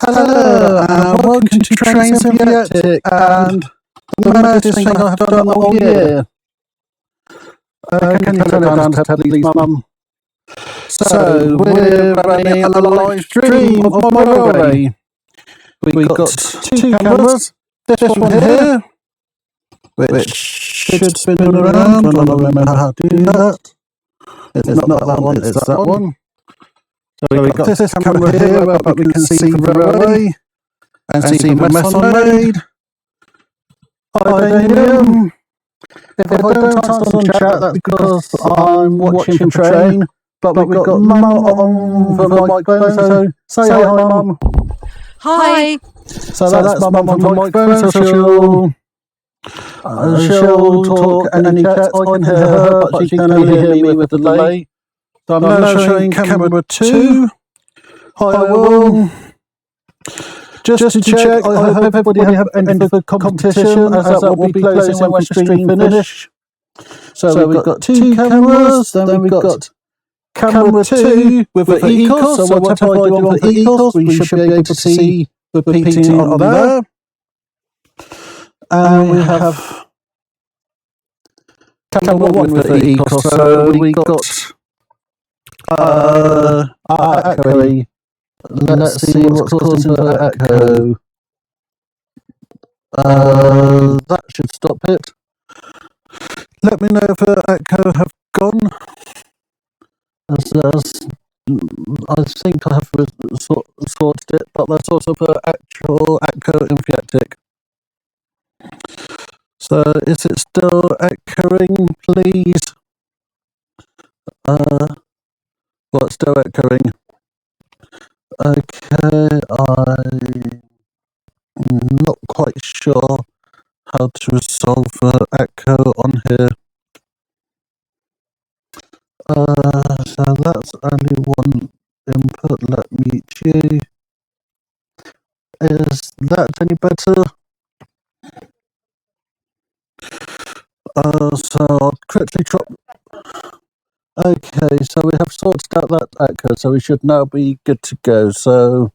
Hello, and welcome to Train Symbiotic, and the maddest thing I have done all year. Can you turn it down a tad, please, Mum? So, we're running a live stream of my railway. We've got two cameras, this one here, which should spin around when I remember how to do that. It's not that one, it's that one. So we've got this camera here, but we can see the railway and see the mess I made. Hi, Daniel. If I don't answer on chat, that's because I'm watching the train, but we've got Mum on the microphone, so say hi, Mum. Hi. So that's Mum on the microphone, so she'll talk any chats. I can hear her, but she can only hear me with the delay. So I'm now showing camera 2. Hi, Will. Just to check, I hope everybody have entered the competition, as that will be closing when the stream finish. So we've got two cameras, then we've got camera 2 with the ECOS, so whatever I do on the ECOS, we should be able to see repeating on there. And we have camera 1 with the ECOS, so we got echo. Let's see what's causing the echo. That should stop it. Let me know if the echo have gone. As I think I have sorted it, but there's also the actual echo in Fiactic. So is it still echoing, please? Well, it's still echoing. Okay, I'm not quite sure how to resolve the echo on here. So that's only one input. Let me mute you. Is that any better? So I'll quickly drop. Okay, so we have sorted out that echo, so we should now be good to go. So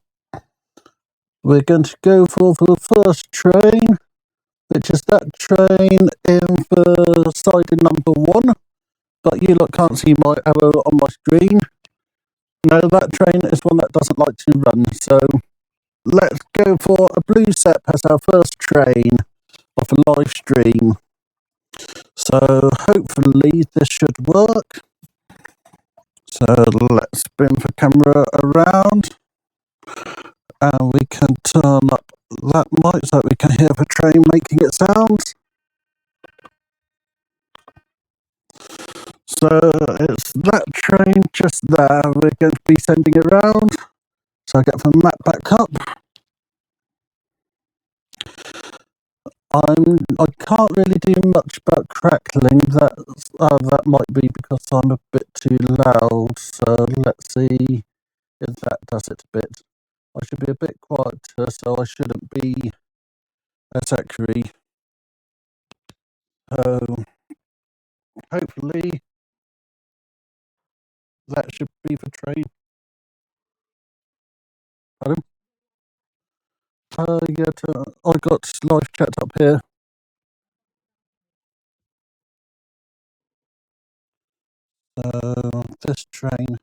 we're going to go for the first train, which is that train in the siding number 1. But you lot can't see my arrow on my screen. No, that train is one that doesn't like to run. So let's go for a blue set as our first train of a live stream. So hopefully this should work. So let's spin the camera around. And we can turn up that mic so that we can hear the train making its sounds. So it's that train just there. We're going to be sending it around. So I get the map back up. I can't really do much about crackling. That might be because I'm a bit too loud. So let's see if that does it a bit. I should be a bit quieter, so I shouldn't be as echoey. So hopefully that should be the train. Pardon? I got live chat up here. So this train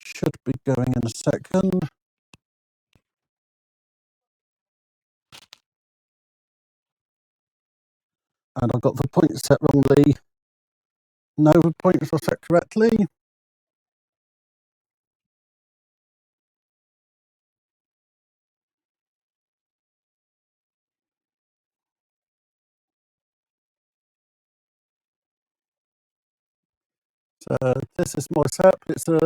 should be going in a second. And I got the points set wrongly. No, the points are set correctly. So this is my setup. It's a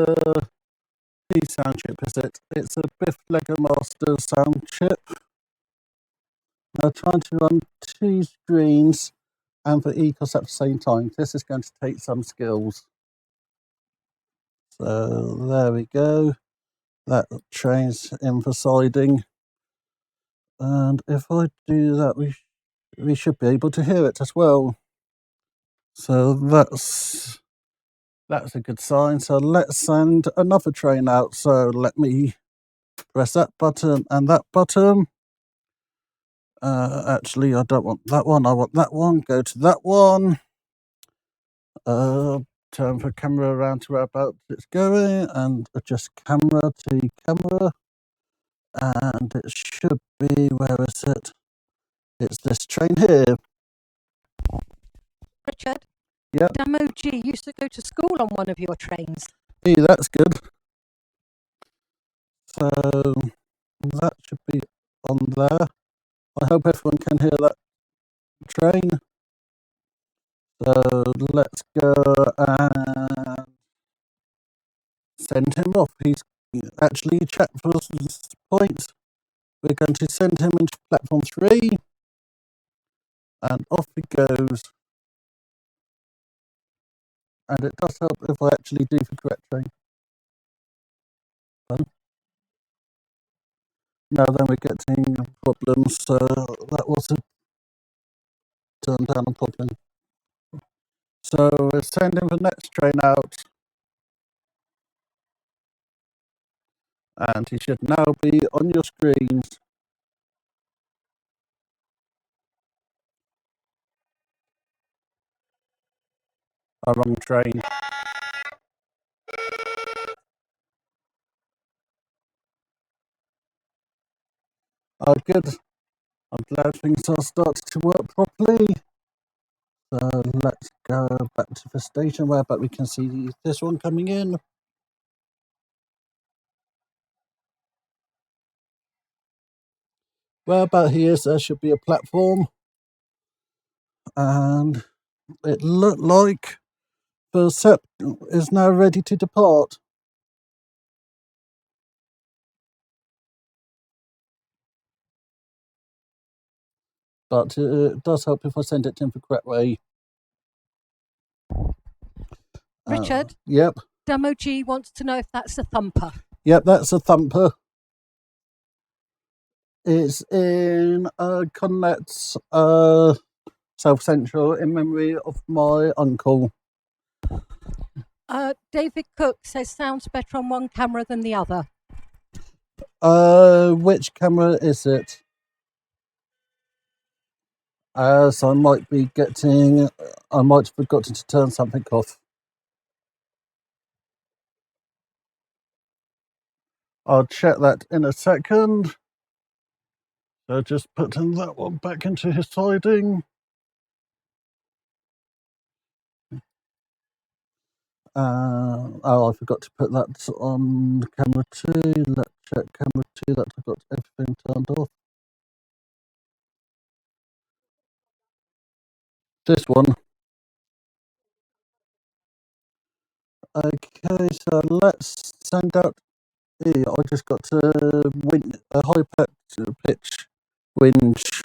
P sound chip, is it? It's a Biff Lego Master sound chip. Now trying to run 2 screens and the ECOS at the same time. This is going to take some skills. So there we go. That train's in the siding. And if I do that, we should be able to hear it as well. So that's a good sign. So let's send another train out. So let me Press that button and that button. Actually, I don't want that one. I want that one. Go to that one. Turn the camera around to whereabouts it's going and adjust camera to camera. And it should be, where is it? It's this train here. Richard? Yep. Damo G used to go to school on one of your trains. Hey, that's good. So that should be on there. I hope everyone can hear that train. So let's go and send him off. He's actually checked for points. We're going to send him into platform 3. And off he goes. And it does help if I actually do the correct train. No, then we're getting problems. So that was a turn down a problem. So we're sending the next train out. And he should now be on your screens. A wrong train. Oh, good. I'm glad things are starting to work properly. So let's go back to the station where we can see this one coming in. Where about he is, there should be a platform. And it looked like the set is now ready to depart. But it does help if I send it in the correct way. Richard? Yep. Damo G wants to know if that's a thumper. Yep, that's a thumper. It's in Connect's South Central in memory of my uncle. David Cook says sounds better on one camera than the other. Which camera is it? So I might have forgotten to turn something off. I'll check that in a second. So just putting that one back into his siding. I forgot to put that on camera 2. Let's check camera 2 that I've got everything turned off. This one. Okay, so let's send out. I just got a high pitch winch.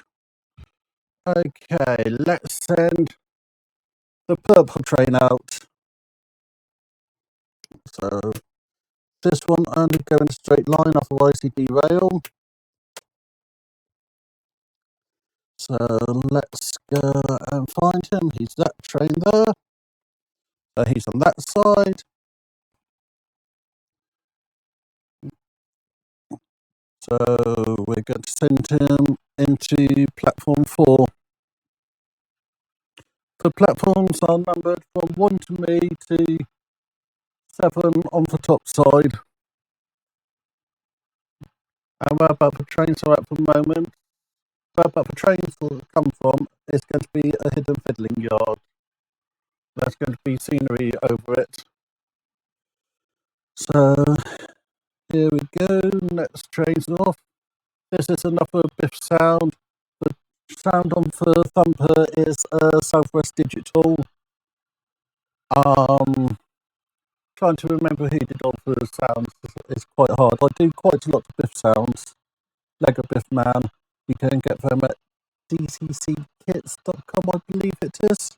Okay, let's send the purple train out. So this one only go in a straight line, otherwise he'd derail. So let's go and find him. He's that train there. So he's on that side. So we're going to send him into platform 4. The platforms are numbered from 1 to me to 7 on the top side. And where about the trains are at the moment, where about the trains will come from is going to be a hidden fiddling yard. There's going to be scenery over it. So here we go, next train's off. This is another Biff sound. The sound on the thumper is Southwest Digital. Trying to remember who did all the sounds is quite hard. I do quite a lot of Biff sounds. Lego Biff Man. You can get them at dcckits.com, I believe it is.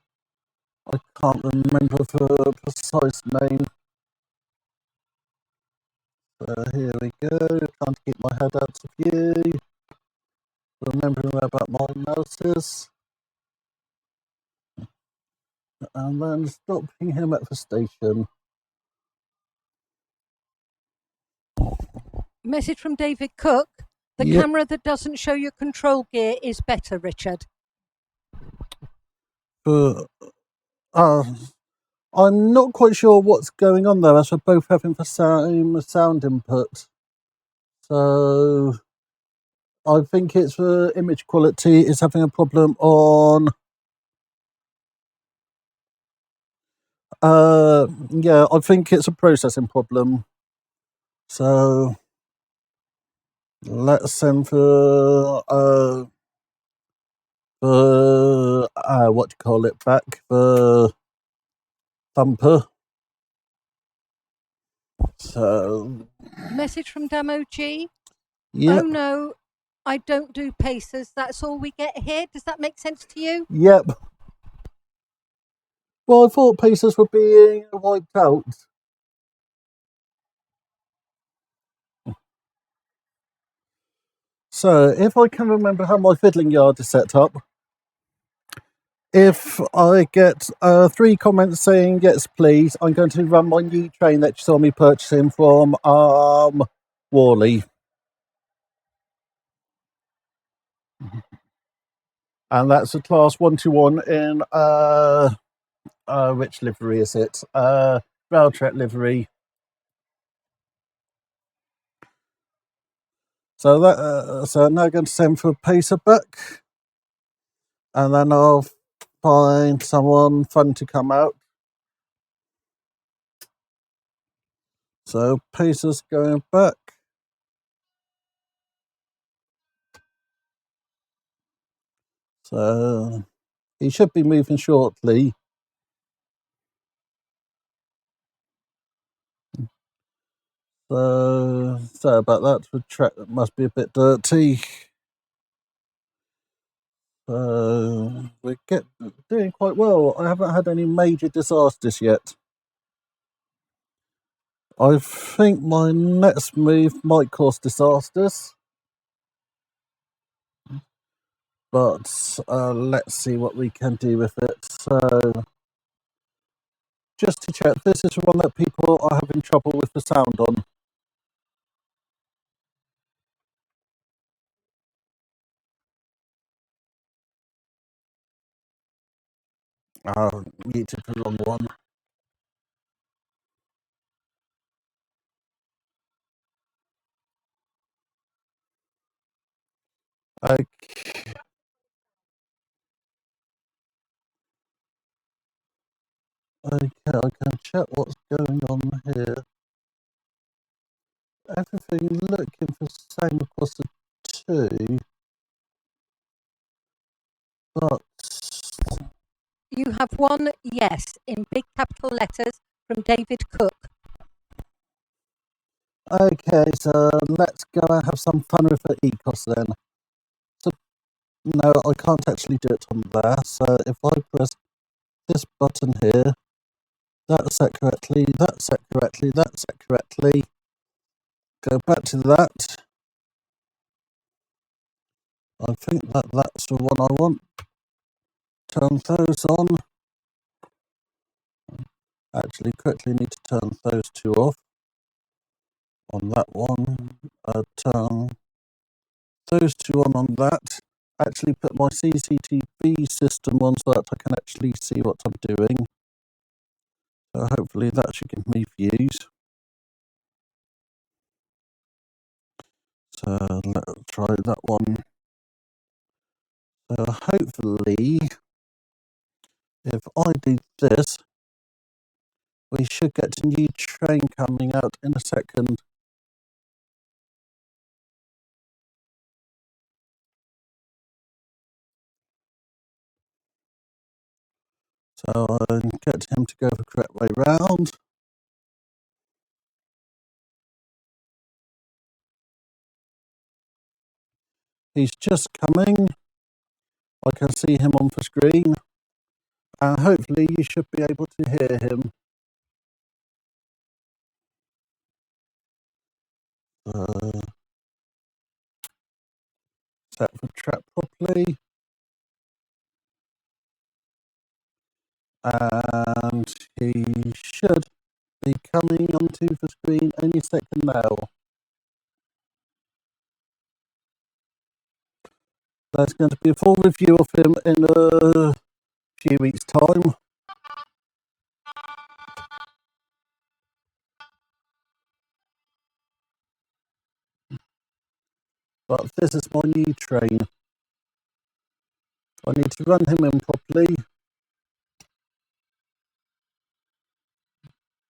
I can't remember the precise name. So here we go. Trying to keep my head out of view. Remembering about my mouses. And then stopping him at the station. Message from David Cook. The Yep. camera that doesn't show your control gear is better, Richard. I'm not quite sure what's going on there, as we're both having the same sound input. So I think it's the image quality is having a problem on. Yeah, I think it's a processing problem. So let's send for what do you call it back? The thumper. So Message from Damo G. yep. Oh no, I don't do pacers. That's all we get here. Does that make sense to you? Yep. Well, I thought pacers were being wiped out. So if I can remember how my fiddling yard is set up, if I get 3 comments saying yes please, I'm going to run my new train that you saw me purchasing from Worley. And that's a class 121 in which livery is it? Railtrack livery. So that so now I'm going to send for Pacer back, and then I'll find someone fun to come out. So Pacer's going back. So he should be moving shortly. So sorry about that. The track must be a bit dirty. So we're doing quite well. I haven't had any major disasters yet. I think my next move might cause disasters, but let's see what we can do with it. So just to check, this is the one that people are having trouble with the sound on. Oh, muted the wrong one. Okay. Okay, I can check what's going on here. Everything looking the same across the 2, but You have one yes in big capital letters from David Cook. okay, so let's go and have some fun with the ECOS then. So no, I can't actually do it on there. So if I press this button here, that's set correctly, that's set correctly, that's set correctly. Go back to that. I think that's the one I want. Turn those on. Actually, quickly need to turn those 2 off. On that one, turn those 2 on that. Actually put my CCTV system on so that I can actually see what I'm doing. So hopefully that should give me views. So let's try that one. So hopefully, if I do this, we should get a new train coming out in a second. So I'll get him to go the correct way round. He's just coming. I can see him on the screen. And hopefully you should be able to hear him. Set the trap properly. And he should be coming onto the screen any second now. There's going to be a full review of him in a few weeks' time. But this is my new train. I need to run him in properly.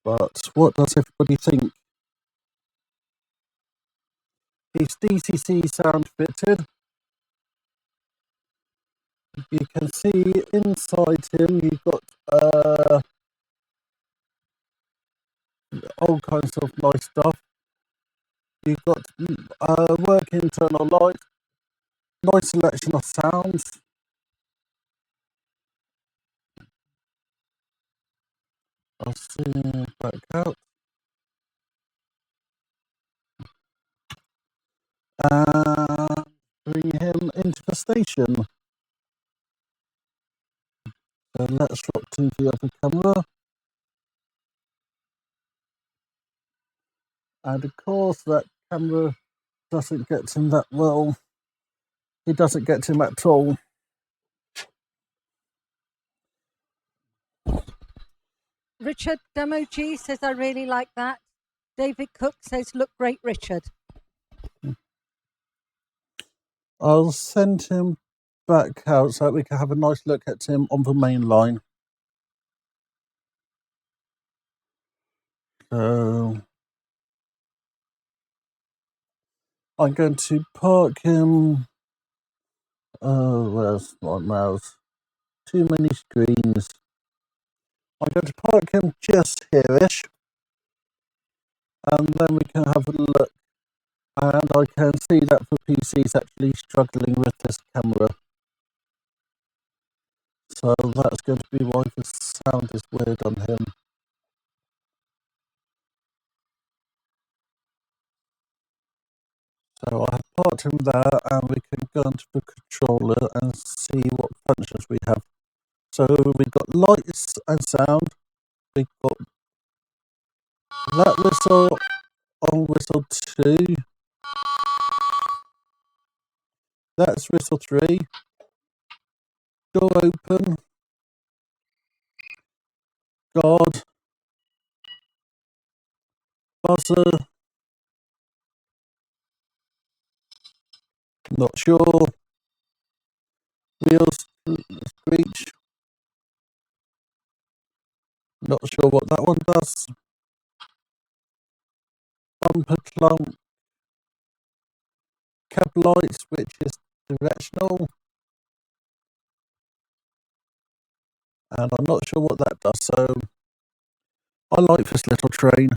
But what does everybody think? He's DCC sound fitted. You can see inside him you've got all kinds of nice stuff. You've got work internal light, nice selection of sounds. I'll see him back out. And bring him into the station. So let's swap to the other camera. And of course that camera doesn't get him that well. It doesn't get him at all. Richard Demo G says, I really like that. David Cook says, look great, Richard. I'll send him back out so that we can have a nice look at him on the main line. So I'm going to park him. Oh, where's my mouse? Too many screens. I'm going to park him just here-ish. And then we can have a look. And I can see that the PC is actually struggling with this camera. So that's going to be why the sound is weird on him. So I have parked him there and we can go into the controller and see what functions we have. So we've got lights and sound. We've got that whistle on whistle 2. That's whistle 3. Door open. Guard. Buzzer. Not sure. Wheels screech. Not sure what that one does. Bumper clunk. Cab lights, which is directional. And I'm not sure what that does, so I like this little train.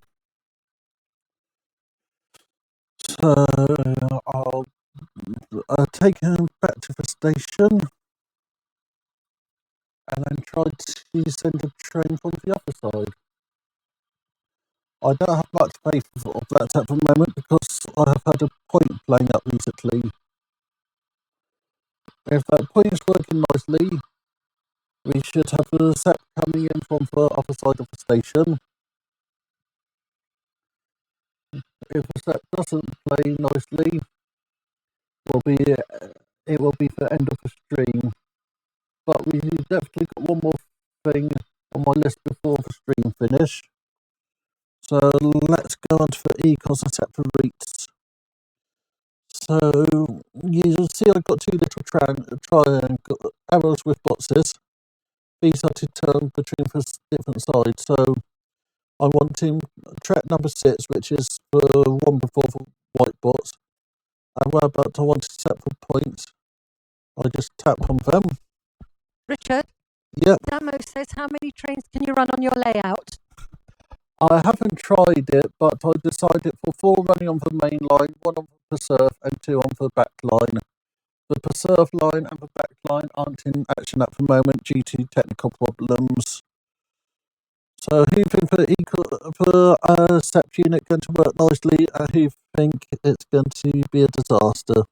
So I'll take him back to the station and then try to send a train from the other side. I don't have much faith of that at the moment because I have had a point playing up recently. If that point is working nicely, we should have a set coming in from the other side of the station. If the set doesn't play nicely, it will be the end of the stream. But we definitely got one more thing on my list before the stream finish. So let's go on to the econs and set the reads. So you'll see I've got two little triangle arrows with boxes. These are to turn between the different sides. So I'm wanting track number 6, which is the one before the white box. And where about I want to set the points, I just tap on them. Richard? Yep. Damo says, how many trains can you run on your layout? I haven't tried it, but I decided for 4 running on the main line, 1 on the preserve and 2 on the back line. The preserve line and the back line aren't in action at the moment due to technical problems. So who think the SEP unit going to work nicely and who think it's going to be a disaster?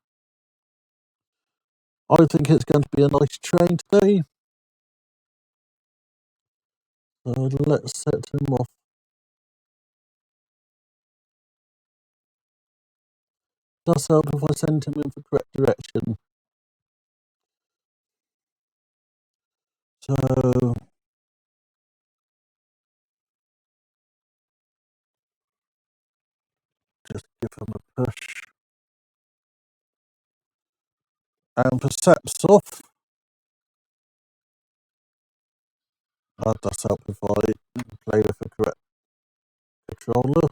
I think it's going to be a nice train today. So let's set him off. Does help if I send him in the correct direction. So just give him a push. And for steps off, that does help if I play with the correct controller.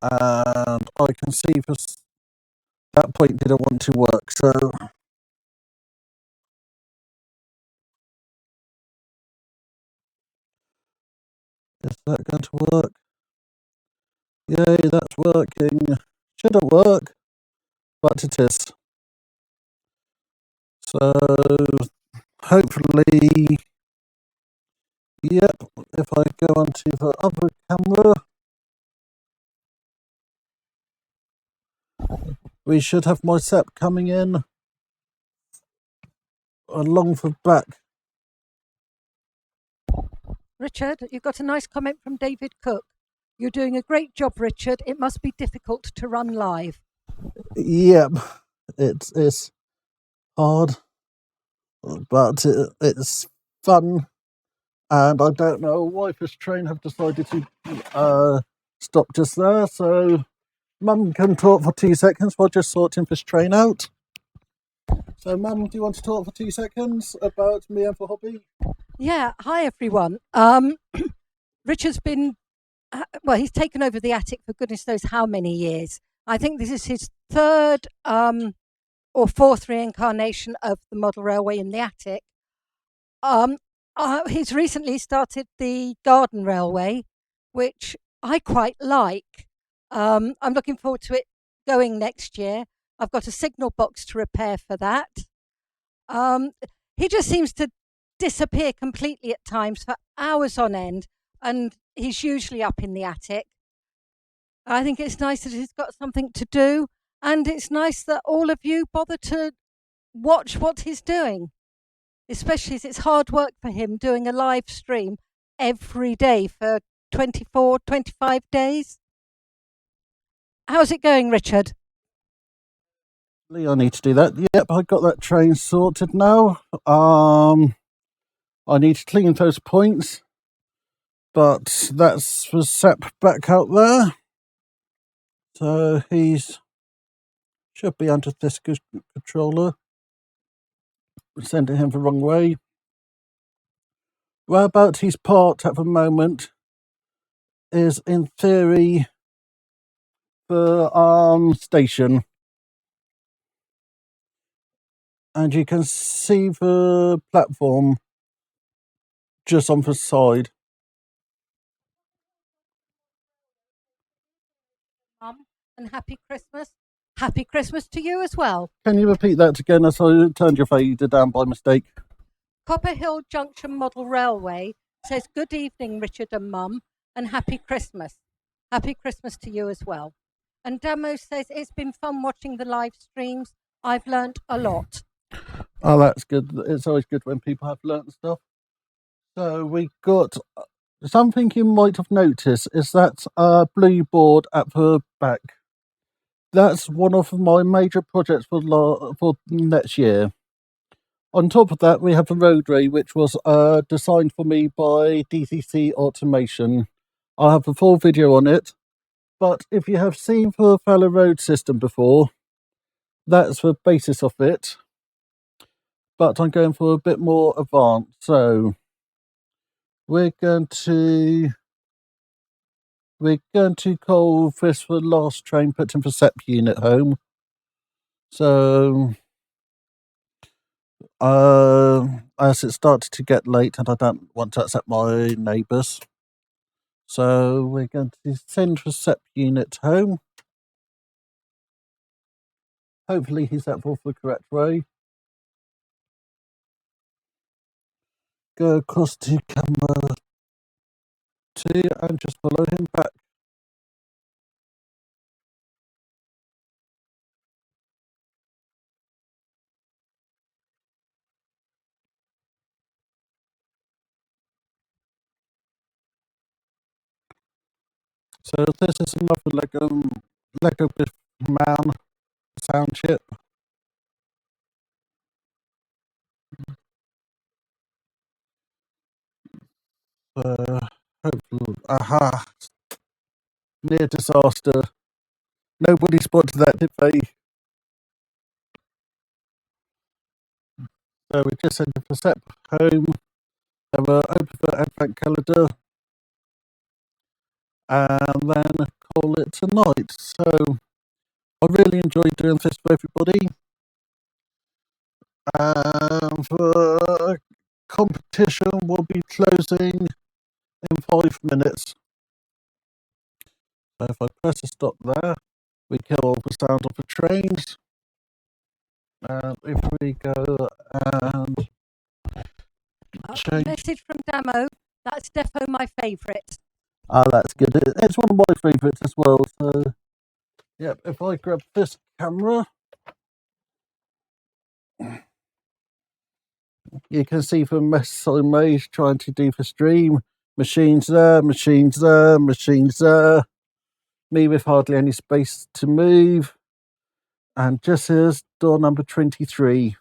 And I can see for that point didn't want to work, so is that going to work? Yay, that's working. Shouldn't work, but it is. So hopefully, yep, if I go onto the other camera, we should have my SEP coming in along the back. Richard, you've got a nice comment from David Cook. You're doing a great job, Richard. It must be difficult to run live. Yep, it's hard, but it's fun. And I don't know why this train have decided to stop just there, so Mum can talk for 2 seconds while just sorting this train out. So, Mum, do you want to talk for 2 seconds about me and the hobby? Yeah, hi everyone. Richard's been, well, he's taken over the attic for goodness knows how many years. I think this is his third or fourth reincarnation of the model railway in the attic. He's recently started the garden railway, which I quite like. I'm looking forward to it going next year. I've got a signal box to repair for that. He just seems to disappear completely at times for hours on end, and he's usually up in the attic. I think it's nice that he's got something to do, and it's nice that all of you bother to watch what he's doing, especially as it's hard work for him doing a live stream every day for 24, 25 days. How's it going, Richard? I need to do that. Yep, I got that train sorted now. I need to clean those points, but that's the SEP back out there. So he's should be under this controller. Sending him the wrong way. Whereabouts he's parked at the moment is in theory the station. And you can see the platform just on the side. Mum, and happy Christmas. Happy Christmas to you as well. Can you repeat that again as I turned your fader down by mistake? Copper Hill Junction Model Railway says, good evening, Richard and Mum, and happy Christmas. Happy Christmas to you as well. And Damo says, it's been fun watching the live streams. I've learnt a lot. Oh, that's good. It's always good when people have learnt stuff. So we got something you might have noticed is that blue board at the back. That's one of my major projects for next year. On top of that, we have the roadway, which was designed for me by DCC Automation. I'll have a full video on it. But if you have seen the Fowler Road system before, that's the basis of it. But I'm going for a bit more advanced. So we're going to call this the last train putting the SEP unit home. So as it started to get late and I don't want to upset my neighbours, so we're going to send the SEP unit home. Hopefully he's at the correct way. Go across to camera 2 and just follow him back. So this is another Lego Man sound chip. Hopefully, near disaster. Nobody spotted that, did they? So we just sent a Sep home. They were open for Advent calendar, and then call it tonight. So I really enjoyed doing this for everybody. The competition will be closing in 5 minutes. So if I press a stop there, we kill all the sound of the trains. And if we go and change. Message from Damo. That's defo my favourite. That's good. It's one of my favourites as well. So, yep, if I grab this camera, you can see the mess I made trying to do the stream. Machines there, machines there, machines there. Me with hardly any space to move. And just here's door number 23.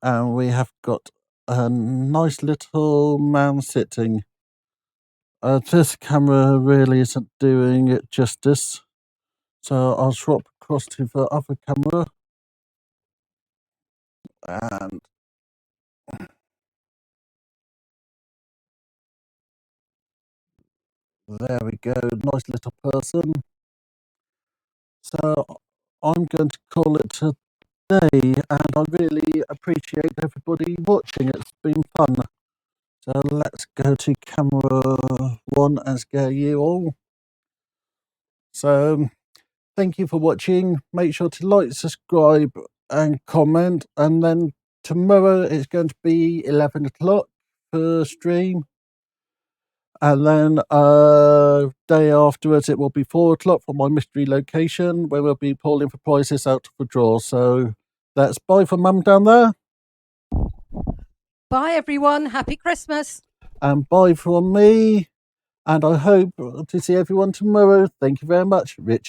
And we have got a nice little man sitting. This camera really isn't doing it justice. So I'll swap across to the other camera. And there we go, nice little person. So I'm going to call it today, and I really appreciate everybody watching. It's been fun. So let's go to camera 1 and scare you all. So thank you for watching. Make sure to like, subscribe and comment. And then tomorrow it's going to be 11 o'clock for stream. And then day afterwards it will be 4 o'clock for my mystery location, where we'll be pulling for prizes out of the draw. So that's bye from Mum down there. Bye everyone. Happy Christmas. And bye from me. And I hope to see everyone tomorrow. Thank you very much. Rich.